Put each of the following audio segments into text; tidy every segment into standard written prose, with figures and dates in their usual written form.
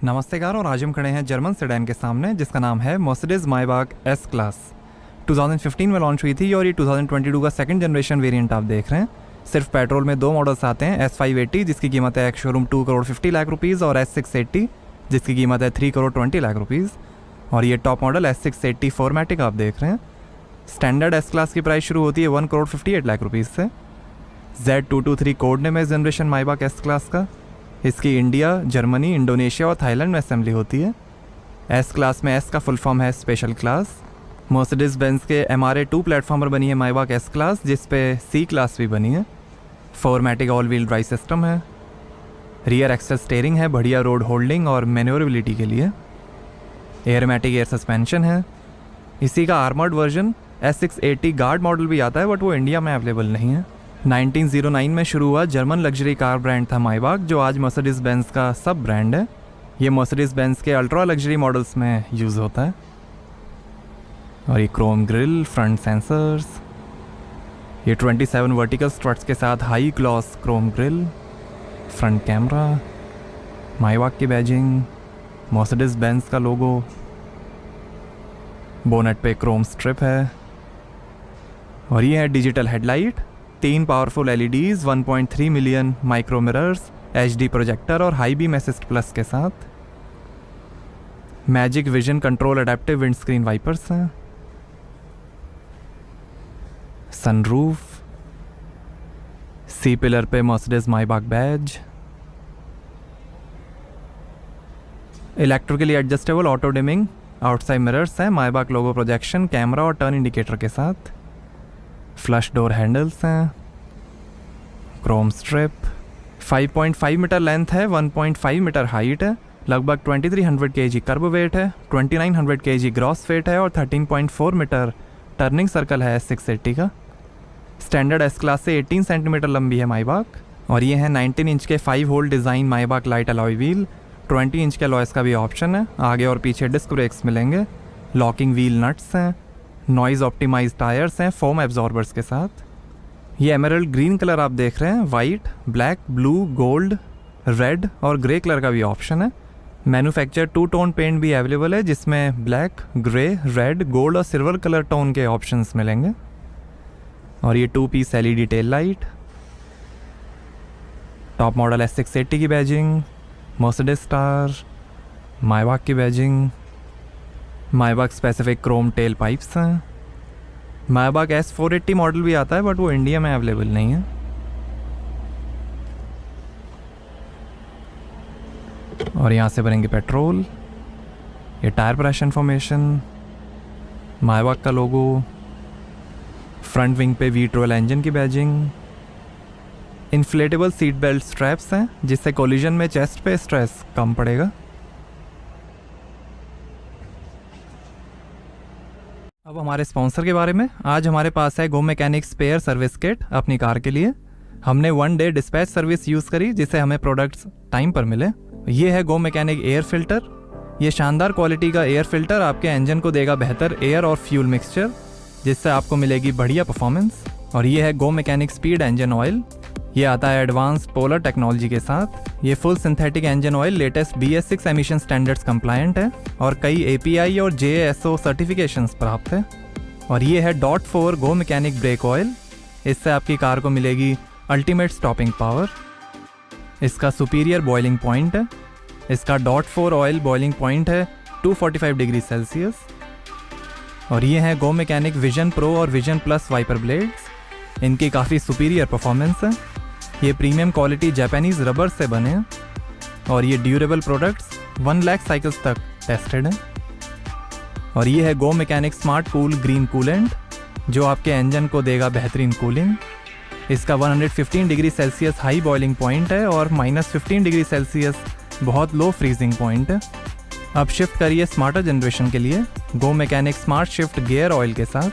नमस्तेकार और आज हम खड़े हैं जर्मन सेडान के सामने जिसका नाम है मर्सिडीज मायबाक एस क्लास। 2015 में लॉन्च हुई थी और ये 2022 का सेकंड जनरेशन वेरिएंट आप देख रहे हैं। सिर्फ पेट्रोल में दो मॉडल्स आते हैं, S580 जिसकी कीमत है शोरूम 2 करोड़ 50 लाख रुपीज़ और S680 जिसकी कीमत है 3 करोड़ 20 लाख रुपीज़। और ये टॉप मॉडल S680 4मैटिक आप देख रहे हैं। स्टैंडर्ड एस क्लास की प्राइस शुरू होती है 1 करोड़ 58 लाख रुपीज़ से। Z223 कोड नेम है इस जनरेशन मायबाक एस क्लास का। इसकी इंडिया, जर्मनी, इंडोनेशिया और थाईलैंड में असेंबली होती है। एस क्लास में एस का फुल फॉर्म है स्पेशल क्लास। मर्सिडीज बेंज के MRA2 प्लेटफॉर्म पर बनी है मायबाक एस क्लास जिस पे C क्लास भी बनी है। 4मैटिक ऑल व्हील ड्राइव सिस्टम है। रियर एक्सल स्टेयरिंग है बढ़िया रोड होल्डिंग और मैन्योरेबिलिटी के लिए। एयरमैटिक एयर सस्पेंशन है। इसी का armoured version S680 guard model भी आता है बट वो इंडिया में अवेलेबल नहीं है। 1909 में शुरू हुआ जर्मन लग्जरी कार ब्रांड था मायबाक जो आज मर्सिडीज बेंज का सब ब्रांड है। ये मर्सिडीज बेंज के अल्ट्रा लग्जरी मॉडल्स में यूज़ होता है। और ये क्रोम ग्रिल, फ्रंट सेंसर्स, ये 27 वर्टिकल स्ट्रट्स के साथ high gloss chrome grille, front camera, Maybach की बैजिंग, मर्सिडीज बेंज का लोगो, बोनेट पे क्रोम स्ट्रिप है। और ये है digital headlight, 3 powerful LEDs, 1.3 million micro mirrors, HD projector और हाई बीम असिस्ट प्लस के साथ। Magic vision control adaptive windscreen wipers हैं। सनरूफ, C पिलर पे Mercedes Maybach badge, electrically adjustable auto dimming outside mirrors हैं, Maybach logo projection, camera और turn indicator के साथ। Flush door handles हैं, Chrome strip, 5.5 metre length है, 1.5 metre height है, लगभग 2300 kg कर्ब वेट है, 2900 kg ग्रॉस वेट है और 13.4 मीटर टर्निंग सर्कल है S680 का। स्टैंडर्ड एस क्लास से 18 सेंटीमीटर लंबी है मायबाक। और ये है 19 इंच के 5 hole design Maybach light alloy wheel. 20 inch के अलॉयस का भी ऑप्शन है। आगे और पीछे डिस्क ब्रेक्स मिलेंगे। लॉकिंग व्हील नट्स हैं। नॉइज़ ऑप्टिमाइज टायर्स हैं फोम एब्जॉर्बर्स के साथ। ये एमरल्ड ग्रीन कलर आप देख रहे हैं, white, black, blue, gold, red और ग्रे कलर का भी ऑप्शन है। मैन्युफैक्चर 2 टोन पेंट भी अवेलेबल है जिसमें ब्लैक, ग्रे, रेड, गोल्ड और सिल्वर कलर टोन के ऑप्शंस मिलेंगे। और ये 2 piece LED tail light, top model S680 की बैजिंग, मर्सिडीज स्टार, मायबाक की badging, Maybach specific chrome tail pipes हैं। मायबाक S480 मॉडल भी आता है बट वो इंडिया में अवेलेबल नहीं है। और यहाँ से भरेंगे पेट्रोल। ये टायर प्रेशर इन्फॉर्मेशन, मायबाक का लोगो, फ्रंट विंग पे V12 इंजन की badging, inflatable seat belt straps हैं जिससे कोलिजन में चेस्ट पे स्ट्रेस कम पड़ेगा। अब हमारे स्पॉन्सर के बारे में। आज हमारे पास है GoMechanic spare service kit अपनी कार के लिए। हमने 1 डे डिस्पैच सर्विस यूज़ करी जिससे हमें प्रोडक्ट्स टाइम पर मिले। ये है गो मैकेनिक एयर फिल्टर। ये शानदार क्वालिटी का एयर फिल्टर आपके इंजन को देगा बेहतर एयर और फ्यूल मिक्सचर जिससे आपको मिलेगी बढ़िया परफॉर्मेंस। और ये है गो मैकेनिक स्पीड इंजन ऑयल। ये आता है एडवांस पोलर टेक्नोलॉजी के साथ। ये full synthetic engine oil latest BS6 emission standards compliant है और कई API और JASO सर्टिफिकेशंस प्राप्त है। और ये है .4 गो मैकेनिक ब्रेक ऑयल। इससे आपकी कार को मिलेगी अल्टीमेट स्टॉपिंग पावर। इसका सुपीरियर बॉइलिंग पॉइंट है। इसका .4 ऑयल बॉइलिंग पॉइंट है 245 डिग्री सेल्सियस। और ये है गो मैकेनिक विजन प्रो और विजन प्लस वाइपर ब्लेड्स। इनकी काफ़ी सुपीरियर परफॉर्मेंस है। ये प्रीमियम क्वालिटी जापानीज़ रबर से बने हैं और ये ड्यूरेबल प्रोडक्ट्स 1 लाख साइकिल्स तक टेस्टेड हैं। और ये है GoMechanic smart cool green coolant जो आपके इंजन को देगा बेहतरीन कूलिंग। इसका 115 degree Celsius high boiling point है और -15 डिग्री सेल्सियस बहुत लो फ्रीजिंग पॉइंट है। अब शिफ्ट करिए स्मार्टर जनरेशन के लिए GoMechanic smart shift gear oil के साथ।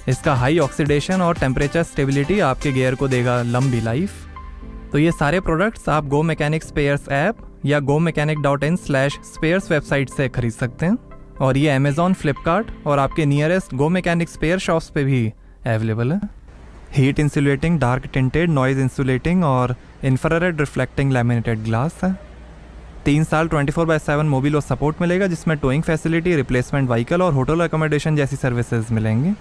इसका हाई ऑक्सीडेशन और टेम्परेचर स्टेबिलिटी आपके गियर को देगा लंबी लाइफ। तो ये सारे प्रोडक्ट्स आप गो मैकेनिक स्पेयर्स ऐप या gomechanic.in/spares वेबसाइट से खरीद सकते हैं। और ये अमेज़ॉन, फ्लिपकार्ट और आपके nearest GoMechanic spare shops पे भी अवेलेबल है। Heat insulating, dark tinted, noise insulating और इंफ्रारेड रिफ्लेक्टिंग लैमिनेटेड ग्लास है। 3 साल 24/7 मोबिलो सपोर्ट मिलेगा, जिसमें टोइंग फैसिलिटी, रिप्लेसमेंट व्हीकल और होटल अकोमोडेशन जैसी सर्विसेज मिलेंगी।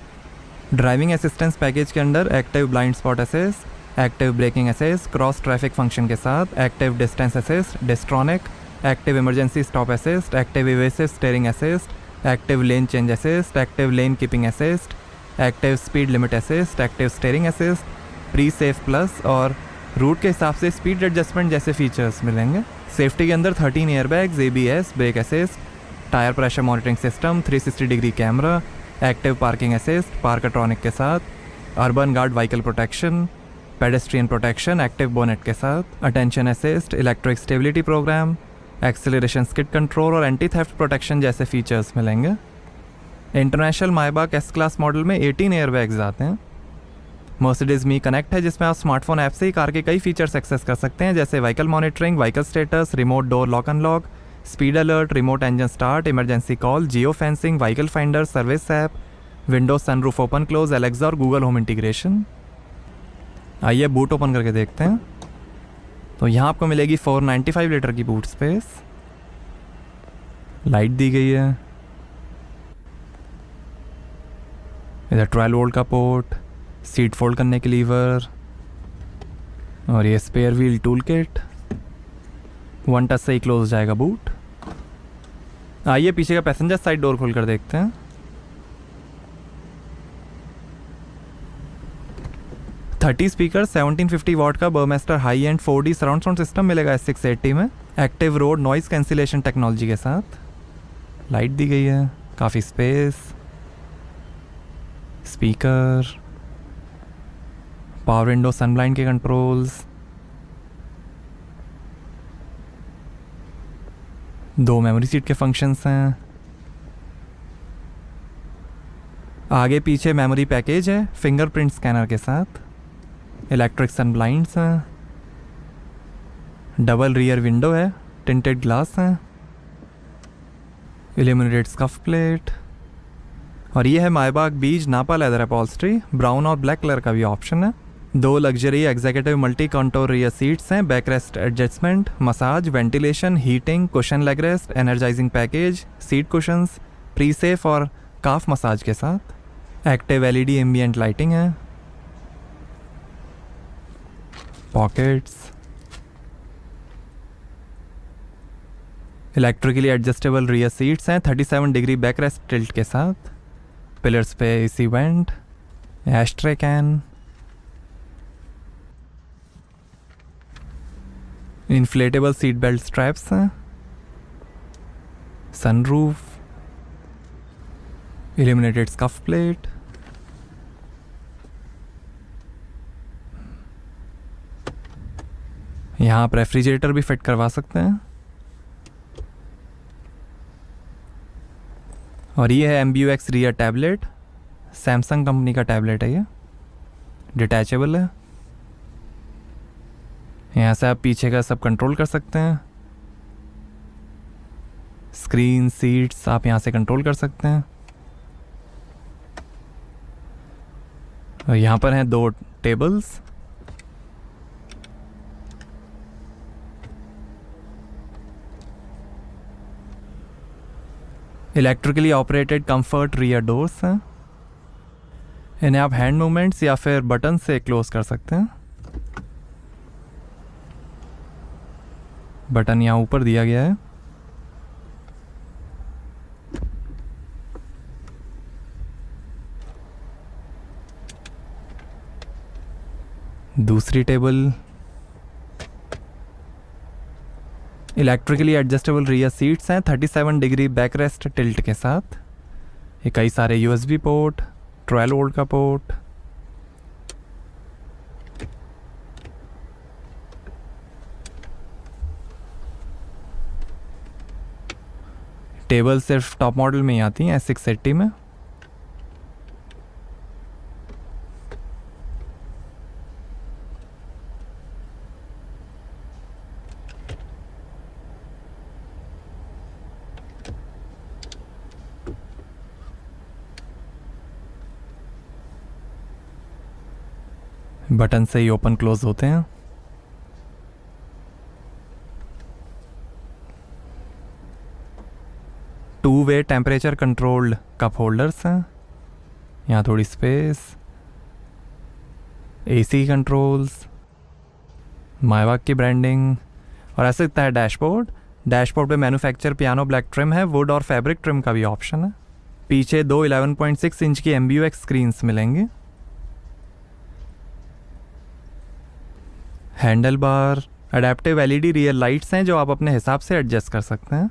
ड्राइविंग असिस्टेंस पैकेज के under active blind spot assist, active braking assist, cross traffic function के साथ, active distance assist, Distronic, active emergency stop assist, active evasive steering assist, active lane change assist, active lane keeping assist, active speed limit assist, active steering assist, pre safe plus और route के हिसाब से speed adjustment जैसे features मिलेंगे। Safety के अंदर 13 airbags, ABS, brake assist, tyre pressure monitoring system, 360 degree camera, active parking assist, Parktronic के साथ, urban guard vehicle protection, pedestrian protection active bonnet के साथ, attention assist, electric stability program, acceleration skid control और anti theft protection जैसे features मिलेंगे। International मायबाक S class model में 18 airbags आते हैं। मर्सिडीज मी कनेक्ट है, जिसमें आप स्मार्टफोन ऐप से ही कार के कई फीचर्स एक्सेस कर सकते हैं, जैसे vehicle monitoring, vehicle status, remote door lock unlock, speed alert, remote engine start, emergency call, geo fencing, vehicle finder, service app, Windows sunroof open close, Alexa और Google home integration. आइए boot open करके देखते हैं। तो यहाँ आपको मिलेगी 495 litre की बूट स्पेस, लाइट दी गई है, इधर 12 वोल्ट का पोर्ट, सीट फोल्ड करने के लीवर और ये spare wheel tool kit. 1 touch से ही क्लोज जाएगा बूट। आइए पीछे का पैसेंजर साइड डोर खोल कर देखते हैं। 30 स्पीकर, 1750 वॉट का Burmester high and 4D surround sound system मिलेगा S680 में, active road noise cancellation technology के साथ। लाइट दी गई है, काफ़ी स्पेस, स्पीकर, पावर विंडो, सनब्लाइंड के कंट्रोल्स, 2 मेमोरी सीट के फंक्शंस हैं। आगे पीछे मेमोरी पैकेज है फिंगरप्रिंट स्कैनर के साथ, इलेक्ट्रिक सन ब्लाइंड्स हैं, डबल रियर विंडो है, टिंटेड ग्लास हैं, इल्यूमिनेटेड स्कफ प्लेट और ये है मायबाक बीज नापा लेदर अपॉल्स्ट्री, ब्राउन और ब्लैक कलर का भी ऑप्शन है। 2 luxury executive multi contour rear seats हैं, back rest adjustment, massage, ventilation, heating, cushion leg rest, energizing package, seat cushions, pre safe और काफ मसाज के साथ। एक्टिव LED एम्बिएंट लाइटिंग है, pockets, electrically adjustable rear seats हैं, 37 degree back rest tilt के साथ, pillars पे AC went, ashtray can, inflatable seat belt straps हैं, sunroof, illuminated scuff plate, यहाँ आप रेफ्रिजरेटर भी फिट करवा सकते हैं। और ये है MBUX rear tablet, Samsung company का टैबलेट है, ये डिटैचेबल है। यहाँ से आप पीछे का सब कंट्रोल कर सकते हैं, स्क्रीन, सीट्स आप यहाँ से कंट्रोल कर सकते हैं। और यहाँ पर हैं 2 tables, electrically operated comfort rear doors हैं, इन्हें आप हैंड मूवमेंट्स या फिर बटन से क्लोज कर सकते हैं। बटन यहाँ ऊपर दिया गया है। दूसरी table, electrically adjustable rear seats हैं, 37 डिग्री बैक रेस्ट टिल्ट के साथ। ये कई सारे USB पोर्ट, 12 वोल्ट का पोर्ट, टेबल सिर्फ टॉप मॉडल में ही आती हैं S680 में। बटन से ही ओपन क्लोज होते हैं। Two way temperature controlled cup holders हैं, यहाँ थोड़ी स्पेस, एसी कंट्रोल्स, माइवाक की ब्रांडिंग, और ऐसे दिखता है डैशबोर्ड। डैशबोर्ड पे मैन्युफैक्चर पियानो ब्लैक ट्रिम है, वुड और फैब्रिक ट्रिम का भी ऑप्शन है। पीछे दो 11.6 इंच की MBUX स्क्रीन्स मिलेंगे। Handle bar, adaptive LED rear lights हैं जो आप अपने हिसाब से एडजस्ट कर सकते हैं।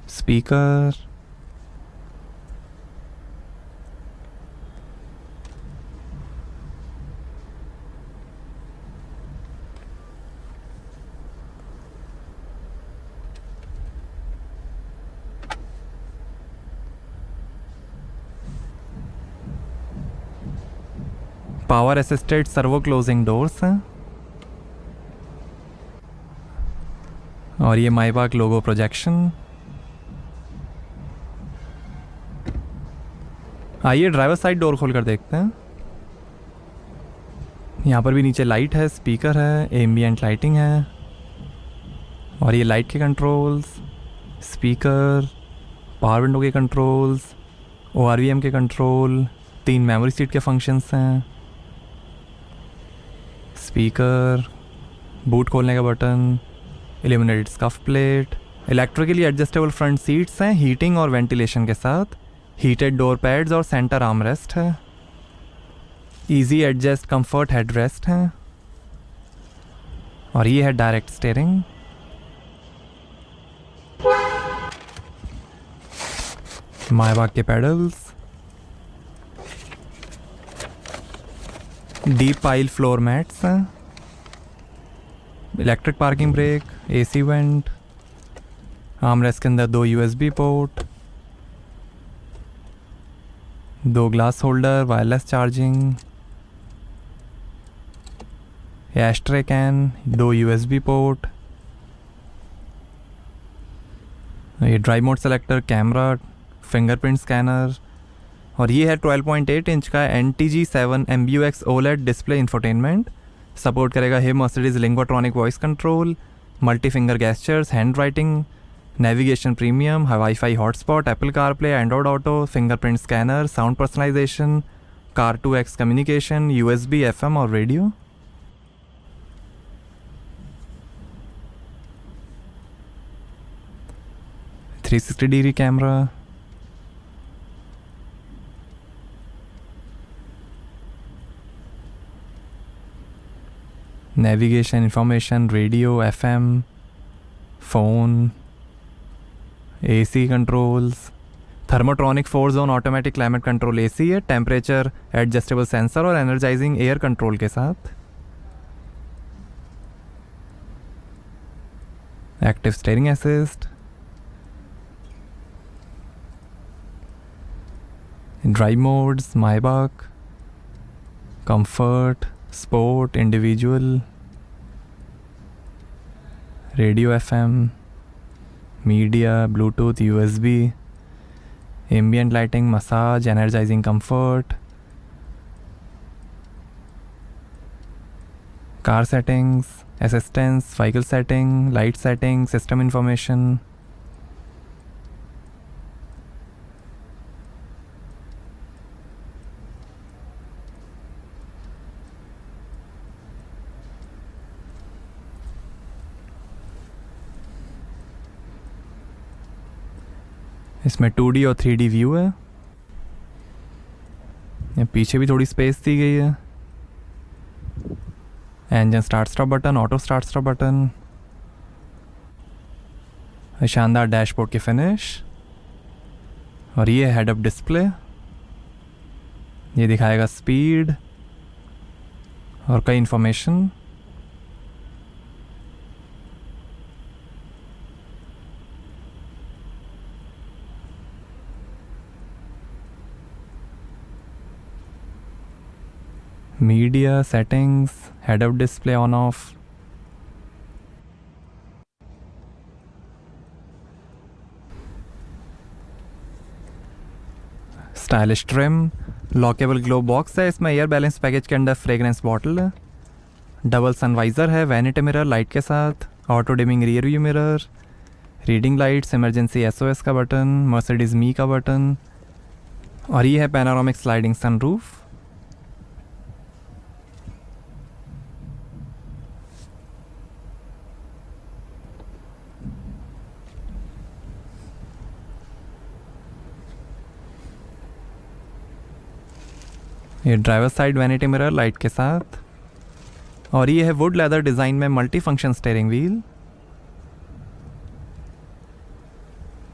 Speaker, power assisted servo closing doors हैं, और ये माइबाक लोगो प्रोजेक्शन। आइए ड्राइवर साइड डोर खोल कर देखते हैं। यहाँ पर भी नीचे लाइट है, स्पीकर है, एम्बिएंट लाइटिंग है, और ये लाइट के कंट्रोल्स, स्पीकर, पावर विंडो के कंट्रोल्स, ORVM के कंट्रोल, 3 मेमोरी सीट के फंक्शंस हैं, स्पीकर, बूट खोलने का button, illuminated scuff plate, electrically adjustable front seats हैं हीटिंग और वेंटिलेशन के साथ, हीटेड डोर पैड्स और सेंटर आर्म रेस्ट है, easy adjust comfort head rest है, और ये है डायरेक्ट स्टीयरिंग। माइबाक के pedals, deep pile floor mats हैं, electric parking brake, AC vent, armrest के अंदर 2 USB port, 2 glass holder, wireless charging, ashtray can, 2 USB port, ये drive mode selector, camera, fingerprint scanner, और ये है 12.8 इंच का NTG7 MBUX OLED display infotainment. Support करेगा hey Mercedes Linguatronic voice control, multi finger gestures, hand writing, navigation premium, wifi hotspot, Apple CarPlay, Android auto, fingerprint scanner, sound personalisation, कार2X communication, USB, FM और radio. Three 360 degree camera, navigation, information, radio, FM, phone, AC controls, Thermotronic 4 zone automatic climate control AC है, temperature adjustable sensor और energizing air control के साथ, active steering assist, drive modes, Maybach, comfort, sport, individual, radio, FM, media, bluetooth, USB, ambient lighting, massage, energizing comfort, car settings, assistance, vehicle setting, light setting, system information, इसमें 2D और 3D view है। ये पीछे भी थोड़ी space दी गई है। Engine start stop button, auto start stop button, शानदार डैशबोर्ड की फिनिश, और ये हेड अप डिस्प्ले, ये दिखाएगा स्पीड और कई information. Media, settings, head up display on off, stylish trim, lockable glove box है, इसमें एयर बैलेंस पैकेज के अंदर फ्रेगरेंस बॉटल है। डबल सनवाइज़र है, वैनिटी मिरर लाइट के साथ, auto dimming rear view mirror, reading lights, emergency SOS का button, Mercedes मी का बटन, और ये है पैनोरामिक स्लाइडिंग सनरूफ। ये driver side vanity mirror light के साथ, और ये है वुड लेदर डिज़ाइन में multi function steering wheel,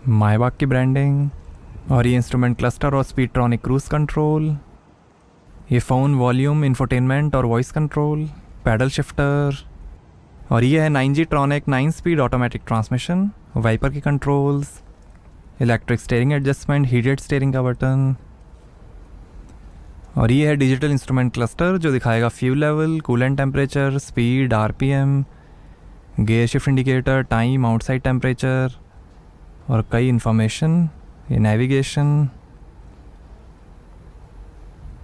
Maybach की ब्रांडिंग, और ये इंस्ट्रूमेंट क्लस्टर और स्पीडट्रॉनिक क्रूज कंट्रोल, ये फ़ोन वॉल्यूम इंफोटेनमेंट और वॉइस कंट्रोल, पैडल शिफ्टर, और ये है 9G tronic 9 speed automatic transmission, wiper की controls, electric steering adjustment, heated steering का बटन, और ये है डिजिटल इंस्ट्रूमेंट क्लस्टर जो दिखाएगा fuel level, coolant temperature, speed, RPM, gear shift indicator, time, outside temperature, और कई इन्फॉर्मेशन, ये नेविगेशन,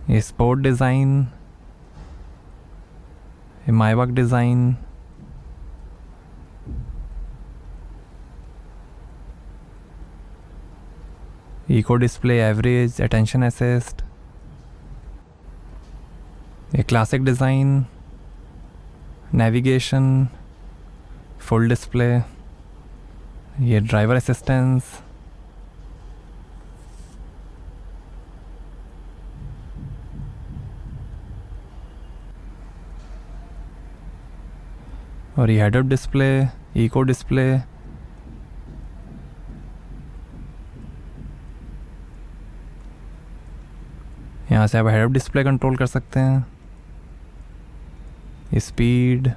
ये स्पोर्ट डिज़ाइन, ये Maybach design, eco display, average, attention assist, ये classic design, navigation, full display, ये driver assistance, और ये head up display, eco display, यहाँ से आप हेड अप डिस्प्ले कंट्रोल कर सकते हैं, स्पीड,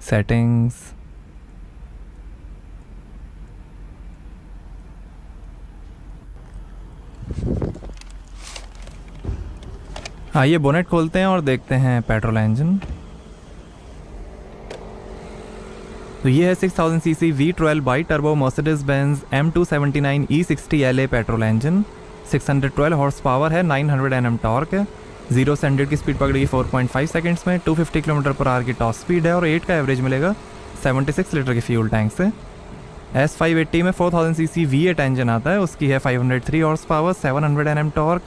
सेटिंग्स, आइए बोनेट खोलते हैं और देखते हैं पेट्रोल इंजन। तो ये है 6000 CC V12 by turbo Mercedes Benz M279 E60 LA petrol engine, 612 horse power है, 900 Nm टॉर्क है, 0 से 100 की स्पीड पकड़ेगी 4.5 सेकंड्स में, 250 km/h की टॉप स्पीड है, और 8 का एवरेज मिलेगा 76 लीटर के फ्यूल टैंक से। S580 में 4000 सीसी V8 इंजन आता है, उसकी है 503 हॉर्स पावर, 700 Nm टॉर्क,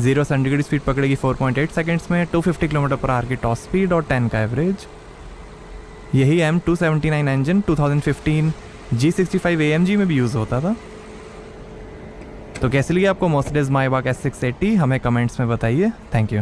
0 से 100 की स्पीड पकड़ेगी 4.8 सेकंड्स में, 250 km/h की टॉप स्पीड और 10 का एवरेज। यही M279 इंजन 2015 G65 AMG में भी यूज़ होता था। तो कैसे लगी आपको मर्सिडीज मायबाग S680, हमें कमेंट्स में बताइए। Thank you.